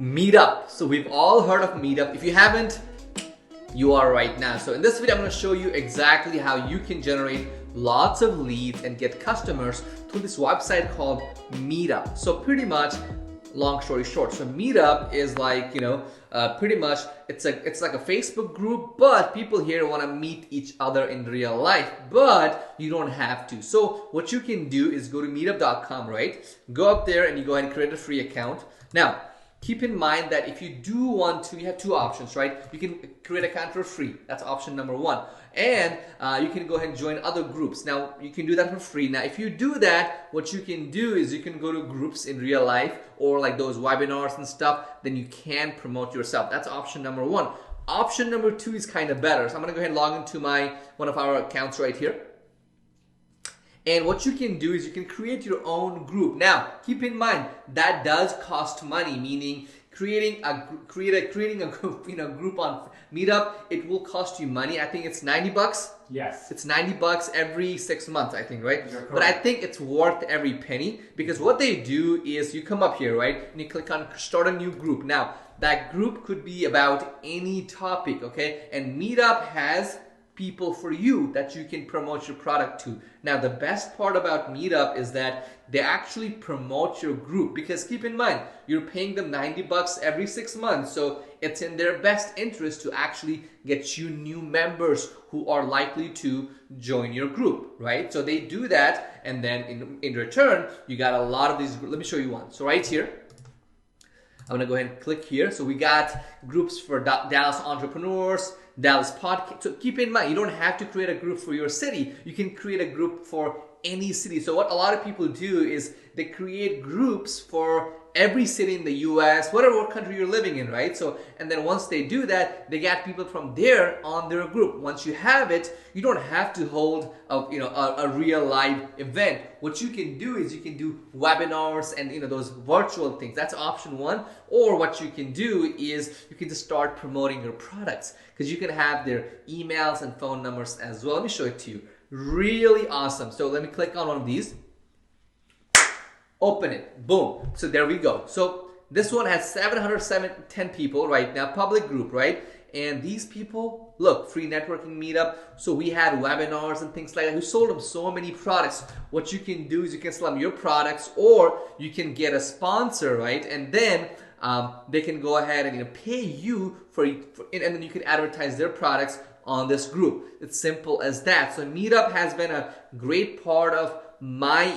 Meetup. So we've all heard of Meetup. If you haven't, you are right now. So in this video, I'm going to show you exactly how you can generate lots of leads and get customers through this website called Meetup. So pretty much, long story short, so Meetup is like, pretty much it's like a Facebook group, but people here want to meet each other in real life, but you don't have to. So what you can do is go to meetup.com, right? Go up there and you go ahead and create a free account. Now, keep in mind that if you do want to, you have two options, right? You can create an account for free. That's option number one. And you can go ahead and join other groups. Now, you can do that for free. Now, if you do that, what you can do is you can go to groups in real life or like those webinars and stuff, then you can promote yourself. That's option number one. Option number two is kind of better. So I'm gonna go ahead and log into one of our accounts right here. And what you can do is you can create your own group. Now, keep in mind that does cost money, meaning creating a group, group on Meetup, it will cost you money. I think it's 90 bucks. Yes. It's 90 bucks every 6 months, I think, right? But I think it's worth every penny because what they do is you come up here, right? And you click on start a new group. Now, that group could be about any topic, okay? And Meetup has people for you that you can promote your product to. Now, the best part about Meetup is that they actually promote your group because keep in mind, you're paying them 90 bucks every 6 months. So it's in their best interest to actually get you new members who are likely to join your group, right? So they do that. And then in return, you got a lot of these. Let me show you one. So right here, I'm gonna go ahead and click here. So we got groups for Dallas entrepreneurs, Dallas podcast. So keep in mind, you don't have to create a group for your city. You can create a group for any city. So what a lot of people do is they create groups for every city in the US, whatever country you're living in, right? So, and then once they do that, they get people from there on their group. Once you have it, you don't have to hold a real live event. What you can do is you can do webinars and those virtual things. That's option one. Or what you can do is you can just start promoting your products because you can have their emails and phone numbers as well. Let me show it to you. Really awesome. So let me click on one of these. Open it. Boom. So there we go. So this one has 710 people right now, public group, right? And these people, look, free networking meetup. So we had webinars and things like that. We sold them so many products. What you can do is you can sell them your products or you can get a sponsor, right? And then they can go ahead and pay you and then you can advertise their products on this group. It's simple as that. So Meetup has been a great part of my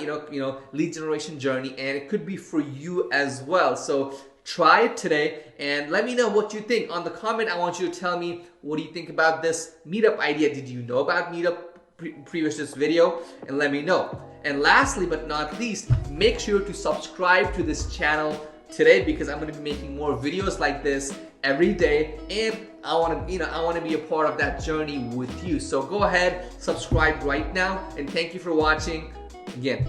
lead generation journey, and it could be for you as well. So try it today and let me know what you think. On the comment, I want you to tell me what do you think about this Meetup idea. Did you know about Meetup previous this video? And let me know. And lastly but not least, make sure to subscribe to this channel today because I'm going to be making more videos like this every day, and I want to be a part of that journey with you. So go ahead, subscribe right now, and thank you for watching again.